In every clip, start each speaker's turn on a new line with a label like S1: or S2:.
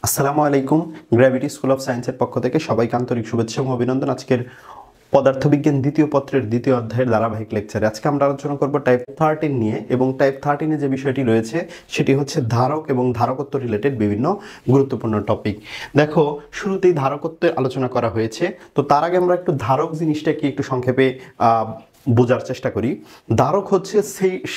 S1: আসসালামু আলাইকুম। Gravity school of সায়েন্সের পক্ষ থেকে সবাইকে আন্তরিক শুভেচ্ছা এবং অভিনন্দন। আজকের পদার্থবিজ্ঞান দ্বিতীয় পত্রের দ্বিতীয় অধ্যায়ের ধারাবাহিক লেকচারে আজকে আমরা আলোচনা করব টাইপ 13 নিয়ে, এবং টাইপ 13 যে বিষয়টি রয়েছে সেটি হচ্ছে ধারক এবং ধারকত্ব রিলেটেড বিভিন্ন গুরুত্বপূর্ণ টপিক। দেখো, শুরুতেই ধারকত্বের আলোচনা করা হয়েছে, তো তার আগে আমরা একটু ধারক জিনিসটা কি একটু সংক্ষেপে বোঝার চেষ্টা করি। ধারক হচ্ছে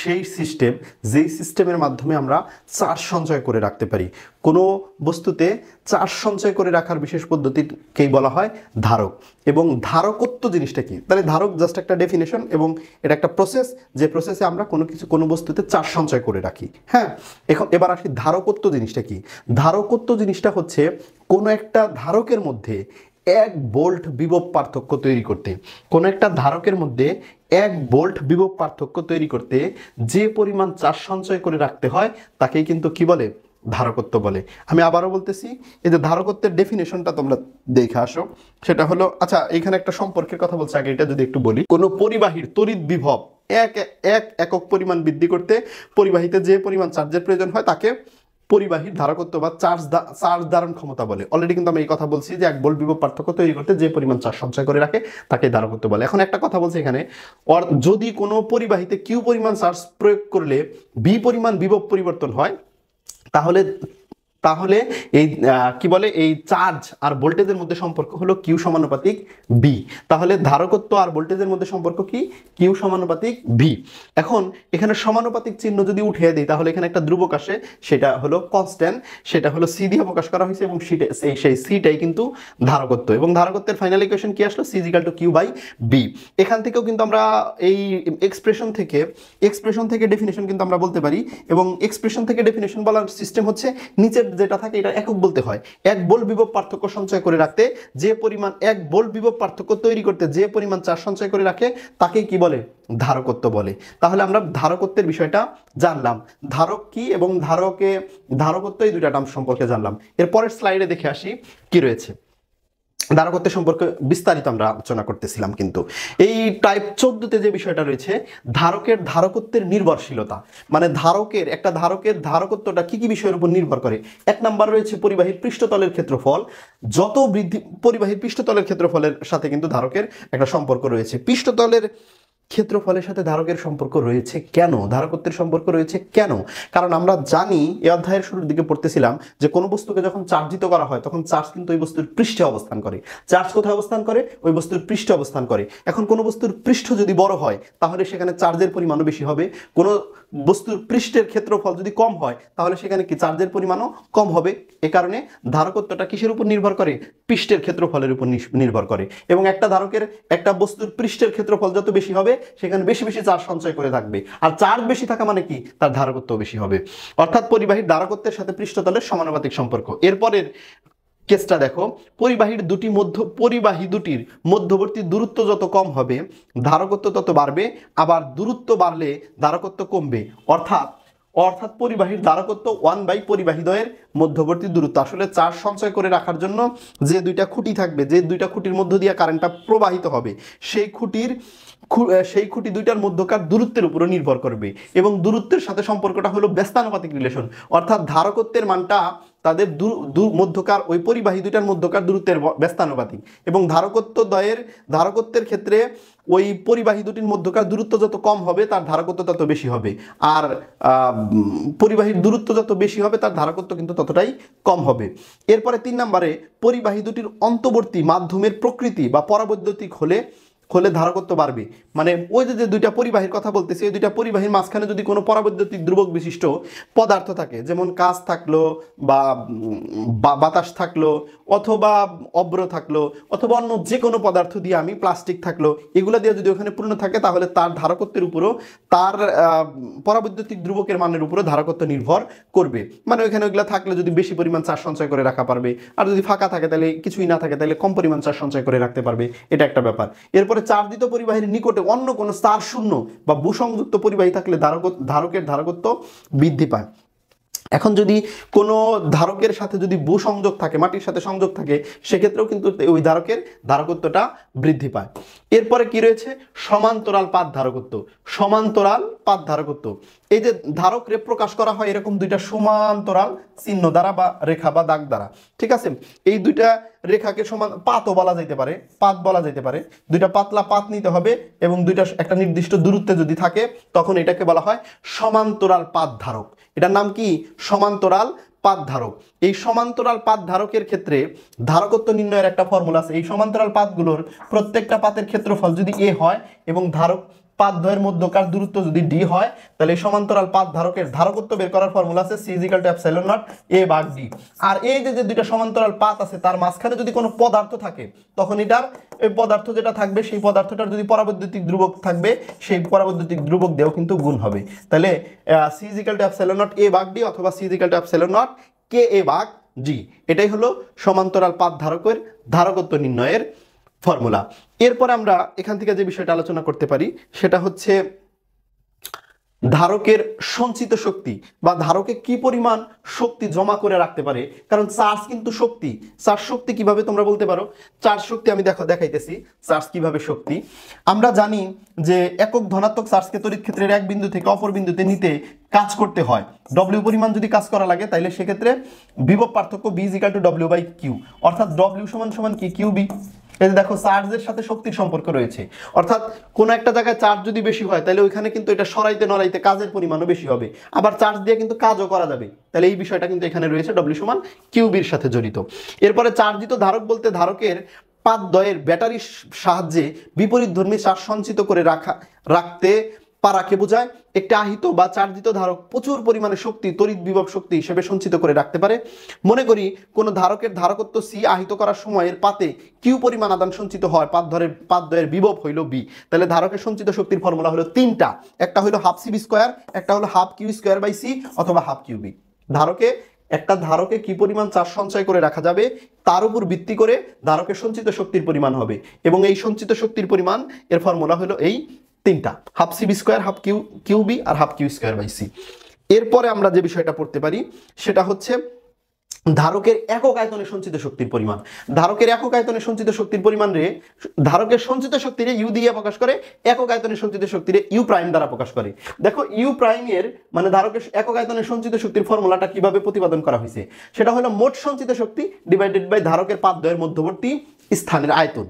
S1: সেই সিস্টেম, যেই সিস্টেমের মাধ্যমে আমরা চার্জ সঞ্চয় করে রাখতে পারি। কোনো বস্তুতে চার্জ সঞ্চয় করে রাখার বিশেষ পদ্ধতিকেই বলা হয় ধারক। এবং ধারকত্ব জিনিসটা কি? তাহলে ধারক জাস্ট একটা ডেফিনেশন, এবং এটা একটা প্রসেস, যে প্রসেসে আমরা কোনো বস্তুতে চার্জ সঞ্চয় করে রাখি। হ্যাঁ, এবার আসি ধারকত্ব জিনিসটা কি। ধারকত্ব জিনিসটা হচ্ছে কোনো একটা ধারকের মধ্যে 1 ভোল্ট বিভব পার্থক্য তৈরি করতে, কোনো একটা ধারকের মধ্যে 1 ভোল্ট বিভব পার্থক্য তৈরি করতে যে পরিমাণ চার্জ সঞ্চয় করে রাখতে হয় তাকেই কিন্তু কি বলে? ধারকত্ব বলে। আমি আবারও বলতেছি, এই যে ধারকত্বের ডেফিনেশনটা তোমরা দেখে আসো। সেটা হলো, আচ্ছা এখানে একটা সম্পর্কের কথা বলছে, আগে এটা যদি একটু বলি। কোনো পরিবাহীর তড়িৎ বিভব এক একক পরিমাণ বৃদ্ধি করতে পরিবাহীতে যে পরিমাণ চার্জের প্রয়োজন হয় তাকে পরিবাহীর ধারকত্ব বা চার্জ ধারণ ক্ষমতা বলে। অলরেডি কিন্তু আমি এই কথা বলছি যে 1 ভোল্ট বিভব পার্থক্য তৈরি করতে যে পরিমাণ চার্জ সঞ্চয় করে রাখে তাকে ধারকত্ব বলে। এখন একটা কথা বলছি এখানে, যদি কোনো পরিবাহীতে কিউ পরিমাণ চার্জ প্রয়োগ করলে বি পরিমাণ বিভব পরিবর্তন হয়, তাহলে তাহলে এই কি বলে, এই চার্জ আর ভোল্টেজের মধ্যে সম্পর্ক হলো কিউ সমানুপাতিক বি। তাহলে ধারকত্ব আর ভোল্টেজের মধ্যে সম্পর্ক কি? কিউ সমানুপাতিক ভি। এখন এখানে সমানুপাতিক চিহ্ন যদি উঠিয়ে দিই তাহলে এখানে একটা ধ্রুবক আসে, সেটা হলো কনস্ট্যান্ট, সেটা হলো সি দিয়ে প্রকাশ করা হয়েছে, এবং সেই সিটাই কিন্তু ধারকত্ব। এবং ধারকত্বের ফাইনাল ইকুয়েশন কি আসলো? C equal to Q by B. এখান থেকেও কিন্তু আমরা এই এক্সপ্রেশন থেকে ডেফিনেশন কিন্তু আমরা বলতে পারি, এবং এক্সপ্রেশন থেকে ডেফিনেশন বলার সিস্টেম হচ্ছে নিচের যেটা থাকে এটা একক বলতে হয়। 1 ভোল্ট বিভব পার্থক্য সঞ্চয় করে রাখতে যে পরিমাণ 1 ভোল্ট বিভব পার্থক্য তৈরি করতে যে পরিমাণ চার্জ সঞ্চয় করে রাখে তাকে কি বলে? ধারকত্ব বলে। তাহলে আমরা ধারকত্বের বিষয়টা জানলাম, ধারক কি এবং ধারকত্ব, এই দুইটা টার্ম সম্পর্কে জানলাম। এর পরের স্লাইডে দেখে আসি কি রয়েছে। ধারকত্বের সম্পর্কে বিস্তারিত আমরা আলোচনা করতেছিলাম, কিন্তু এই টাইপ 14তে যে বিষয়টা রয়েছে ধারকের ধারকত্বের নির্ভরশীলতা, মানে একটা ধারকের ধারকত্বটা কি কি বিষয়ের উপর নির্ভর করে। 1 নাম্বার রয়েছে পরিবাহীর পৃষ্ঠতলের ক্ষেত্রফল। যত বৃদ্ধি পরিবাহীর পৃষ্ঠতলের ক্ষেত্রফলের সাথে কিন্তু ধারকের একটা সম্পর্ক রয়েছে। পৃষ্ঠতলের ক্ষেত্রফলের সাথে ধারকের সম্পর্ক রয়েছে কেন? ধারকত্বের সম্পর্ক রয়েছে কেন? কারণ আমরা জানি, এই অধ্যায়ের শুরুর দিকে পড়তেছিলাম যে কোনো বস্তুকে যখন চার্জিত করা হয় তখন চার্জ কিন্তু ওই বস্তুর পৃষ্ঠে অবস্থান করে। চার্জ কোথায় অবস্থান করে? ওই বস্তুর পৃষ্ঠে অবস্থান করে। এখন কোনো বস্তুর পৃষ্ঠ যদি বড় হয় তাহলে সেখানে চার্জের পরিমাণও বেশি হবে। কোনো বস্তুর পৃষ্ঠের ক্ষেত্রফল যদি কম হয় তাহলে সেখানে কি চার্জের পরিমাণও কম হবে। এ কারণে ধারকত্বটা কিসের উপর নির্ভর করে? পৃষ্ঠের ক্ষেত্রফলের উপর নির্ভর করে। এবং একটা বস্তুর পৃষ্ঠের ক্ষেত্রফল যত বেশি হবে সেখানে বেশি বেশি চার্জ সঞ্চয় করে থাকবে, আর চার্জ বেশি থাকা মানে কি? তার ধারকত্ব বেশি হবে। অর্থাৎ পরিবাহীর ধারকত্বের সাথে পৃষ্ঠতলের সমানুপাতিক সম্পর্ক। এরপরের কেসটা দেখো, পরিবাহী দুটির মধ্যবর্তী দূরত্ব যত কম হবে ধারকত্ব তত বাড়বে, আবার দূরত্ব বাড়লে ধারকত্ব কমবে। অর্থাৎ পরিবাহীর ধারকত্ব 1 পরিবাহীদ্বয়ের মধ্যবর্তী দূরত্ব। আসলে চার্জ সঞ্চয় করে রাখার জন্য যে দুইটা খুঁটি থাকবে, যে দুইটা খুঁটির মধ্য দিয়ে কারেন্টটা প্রবাহিত হবে, সেই খুঁটি দুইটার মধ্যকার দূরত্বের উপর নির্ভর করবে। এবং দূরত্বের সাথে সম্পর্কটা হলো ব্যস্তানুপাতিক রিলেশন। অর্থাৎ ধারকত্বের মানটা তাদের মধ্যকার ওই পরিবাহী দুইটার মধ্যকার দূরত্বের ব্যস্তানুপাতিক। এবং ধারকত্বের ক্ষেত্রে ওই পরিবাহী দুটির মধ্যকার দূরত্ব যত কম হবে তার ধারকত্ব তত বেশি হবে, আর পরিবাহীর দূরত্ব যত বেশি হবে তার ধারকত্ব কিন্তু ততটাই কম হবে। এরপরে 3 নম্বরে, পরিবাহী দুটির অন্তর্বর্তী মাধ্যমের প্রকৃতি বা পরাবৈদ্যুতিক হলে ধারকত্ব বাড়বে। মানে ওই যে দুইটা পরিবাহীর কথা বলতেছি, এই দুইটা পরিবাহীর মাঝখানে যদি কোনো পরাবৈদ্যুতিক ধ্রুবক বিশিষ্ট পদার্থ থাকে, যেমন কাঁচ থাকলো বা বাতাস থাকলো, অথবা অভ্র থাকলো, অথবা অন্য যে কোনো পদার্থ দিয়ে, আমি প্লাস্টিক থাকলো, এগুলো দিয়ে যদি ওখানে পূর্ণ থাকে তাহলে তার ধারকত্বের উপরও তার পরাবৈদ্যুতিক ধ্রুবকের মানের উপরও ধারকত্ব নির্ভর করবে। মানে ওইখানে ওইগুলো থাকলে যদি বেশি পরিমাণ চার্জ সঞ্চয় করে রাখা পারবে, আর যদি ফাঁকা থাকে তাহলে কিছুই না থাকে তাহলে কম পরিমাণ চার্জ সঞ্চয় করে রাখতে পারবে। এটা একটা ব্যাপার। এরপরে চার্জিত পরিবাহীর নিকটে অন্য কোনো চার্জ শূন্য বা ভূসংযুক্ত পরিবাহী থাকলে ধারকের ধারকত্ব বৃদ্ধি পায়। এখন যদি কোনো ধারকের সাথে যদি ভূ সংযোগ থাকে, মাটির সাথে সংযোগ থাকে, সেক্ষেত্রেও কিন্তু ওই ধারকের ধারকত্বটা বৃদ্ধি পায়। এরপরে কি রয়েছে? সমান্তরাল পাত ধারকত্ব। সমান্তরাল পাত ধারকত্ব, এই যে ধারকরে প্রকাশ করা হয় এরকম দুইটা সমান্তরাল চিহ্ন দ্বারা বা রেখা বা দাগ দ্বারা, ঠিক আছে? এই দুইটা রেখাকে সমান পাতও বলা যেতে পারে, পাত বলা যেতে পারে। দুইটা পাতলা পাত নিতে হবে এবং দুইটা একটা নির্দিষ্ট দূরত্বে যদি থাকে তখন এটাকে বলা হয় সমান্তরাল পাত ধারক। এটার নাম কি? সমান্তরাল পাত ধারক। এই সমান্তরাল পাত ধারকের ক্ষেত্রে ধারকত্ব নির্ণয়ের একটা ফর্মুলা আছে। এই সমান্তরাল পাতগুলোর প্রত্যেকটা পাতের ক্ষেত্রফল যদি a হয় এবং ধারক পাতদ্বয়ের মধ্যকার দূরত্ব যদি d হয়, তাহলে এই সমান্তরাল পাত ধারকের ধারকত্ব বের করার ফর্মুলা আছে c = epsilon naught a ভাগ d। আর এই যে দুইটা সমান্তরাল পাত আছে তার মাঝখানে যদি কোনো পদার্থ থাকে তখন এটার এই পদার্থ যেটা থাকবে সেই পদার্থটার যদি পরাবৈদ্যুতিক ধ্রুবক থাকবে সেই পরাবৈদ্যুতিক ধ্রুবক দিয়েও কিন্তু গুণ হবে। তাহলে c = epsilon naught a ভাগ d অথবা c = epsilon naught k a ভাগ g, এটাই হলো সমান্তরাল পাত ধারকের ধারকত্ব নির্ণয়ের ফর্মুলা। এরপর আমরা এখান থেকে যে বিষয়টা আলোচনা করতে পারি সেটা হচ্ছে ধারকের সঞ্চিত শক্তি বা ধারকে কি পরিমাণ শক্তি জমা করে রাখতে পারে। কারণ চার্জ কিন্তু শক্তি। চার্জ শক্তি কিভাবে তোমরা বলতে পারো? চার্জ শক্তি আমি দেখাইতেছি চার্জ কিভাবে শক্তি। আমরা জানি যে একক ধনাত্মক চার্জকে তড়িৎ ক্ষেত্রের এক বিন্দু থেকে অপর বিন্দুতে নিতে কাজ করতে হয়। ডব্লিউ পরিমাণ যদি কাজ করা লাগে তাহলে সেক্ষেত্রে বিভব পার্থক্য b = w/q, অর্থাৎ w = কি? qb। এই যে দেখো চার্জের সাথে শক্তির সম্পর্ক রয়েছে, অর্থাৎ কোন একটা জায়গায় চার্জ যদি বেশি হয় তাহলে ওইখানে কিন্তু এটা সরাইতে নড়াইতে কাজের পরিমাণও বেশি হবে, আবার চার্জ দিয়ে কিন্তু কাজও করা যাবে। তাহলে এই বিষয়টা কিন্তু এখানে রয়েছে w = qb-র সাথে জড়িত। এরপরে চার্জিত ধারক বলতে ধারকের পাতদ্বয়ের ব্যাটারির সাহায্যে বিপরীতধর্মী চার্জ সঞ্চিত করে রাখতে পারাকে বোঝায়। একটি আহিত বা চার্জিত ধারক প্রচুর পরিমাণে শক্তি তড়িৎ বিভব শক্তি হিসেবে সঞ্চিত করে রাখতে পারে। মনে করি কোন ধারকের ধারকত্ব c আহিত করার সময়ের পাতে q পরিমাণ আদান সঞ্চিত হয়, পাতদ্বয়ের বিভব হইল b। তাহলে ধারকের সঞ্চিত শক্তির ফর্মুলা হলো তিনটা, একটা হলো ½ c/2, একটা হলো ½ q²/c অথবা ½ qb। একটা ধারকে কি পরিমাণ চার্জ সঞ্চয় করে রাখা যাবে তার উপর ভিত্তি করে ধারকের সঞ্চিত শক্তির পরিমাণ হবে, এবং এই সঞ্চিত শক্তির পরিমাণ এর ফর্মুলা হলো এই তিনটা, ½ c/2, ½ qb আর ½ q²/c। এরপরে আমরা যে বিষয়টা পড়তে পারি সেটা হচ্ছে ধারকের একক আয়তনে সঞ্চিত শক্তির পরিমাণ। ধারকের একক আয়তনে সঞ্চিত শক্তির পরিমাণ রে ধারকের সঞ্চিত শক্তিরে ইউ দিয়ে প্রকাশ করে, একক আয়তনে সঞ্চিত শক্তিরে ইউ প্রাইম দ্বারা প্রকাশ করে। দেখো ইউ প্রাইমের মানে ধারকের একক আয়তনে সঞ্চিত শক্তির ফর্মুলাটা কিভাবে প্রতিপাদন করা হয়েছে সেটা হলো মোট সঞ্চিত শক্তি ডিভাইডেড বাই ধারকের পাতদ্বয়ের মধ্যবর্তী স্থানের আয়তন।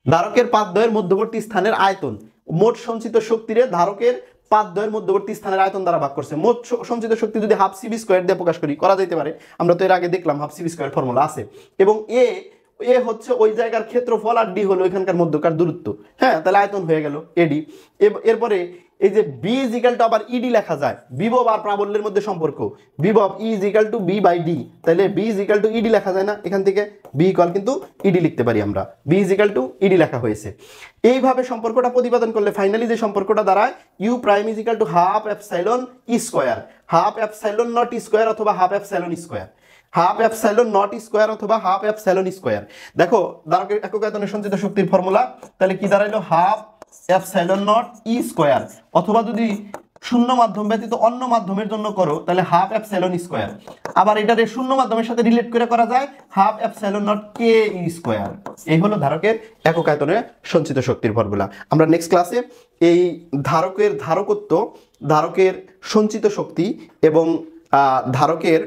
S1: ধারকের পাতদ্বয়ের মধ্যবর্তী স্থানের আয়তন মোট সঞ্চিত শক্তিরে ধারকের পাতদ্বয়ের মধ্যবর্তী স্থানের আয়তন দ্বারা ভাগ করছে। মোট সঞ্চিত শক্তি যদি ½ c/2 দিয়ে প্রকাশ করা যেতে পারে, আমরা তো এর আগে দেখলাম ½ c/2 ফর্মুলা আছে, এবং এ হচ্ছে ওই জায়গার ক্ষেত্রফল আর ডি হলো এখানকার মধ্যকার দূরত্ব। হ্যাঁ, তাহলে আয়তন হয়ে গেল এডি। এরপরে এই যে বি ইজিক্যাল টু আবার ইডি লেখা যায়, বিভব আর প্রাবল্যের মধ্যে সম্পর্ক, বিভব E equal to V by D, তাহলে বি ইজিক্যাল টু ইডি লেখা যায় না, এখান থেকে বি ইকুয়াল কিন্তু ইডি লিখতে পারি আমরা, বি ইজিক্যাল টু ইডি লেখা হয়েছে। এইভাবে সম্পর্কটা প্রতিপাদন করলে ফাইনালি যে সম্পর্কটা দাঁড়ায় U prime equal to half epsilon E square, half epsilon not E square অথবা half epsilon square, half epsilon not square অথবা হাফ এপসাইলন স্কোয়ার। দেখো ধারকের একক আয়তনে সঞ্চিত শক্তির ফর্মুলা তাহলে কি দাঁড়াইলো, half epsilon not E square, অথবা যদি শূন্য মাধ্যম ব্যতীত অন্য মাধ্যমের জন্য করো তাহলে হাফ এপসাইলন স্কোয়ার। আবার এটা শূন্য মাধ্যমের সাথে রিলেট করে করা যায় half epsilon not K E square. এই হলো ধারকের একক আয়তনে সঞ্চিত শক্তির ফর্মুলা। আমরা নেক্সট ক্লাসে এই ধারকের ধারকত্ব, ধারকের সঞ্চিত শক্তি এবং ধারকের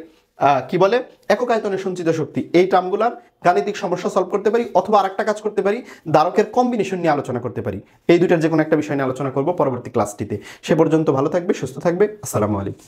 S1: কি বলে একক আয়তনে সঞ্চিত শক্তি, এই টার্মগুলার গাণিতিক সমস্যা সলভ করতে পারি, অথবা আরেকটা কাজ করতে পারি ধারকের কম্বিনেশন নিয়ে আলোচনা করতে পারি। এই দুইটার যে কোনো একটা বিষয় নিয়ে আলোচনা করব পরবর্তী ক্লাসটিতে। সে পর্যন্ত ভালো থাকবে, সুস্থ থাকবে। আসসালামু আলাইকুম।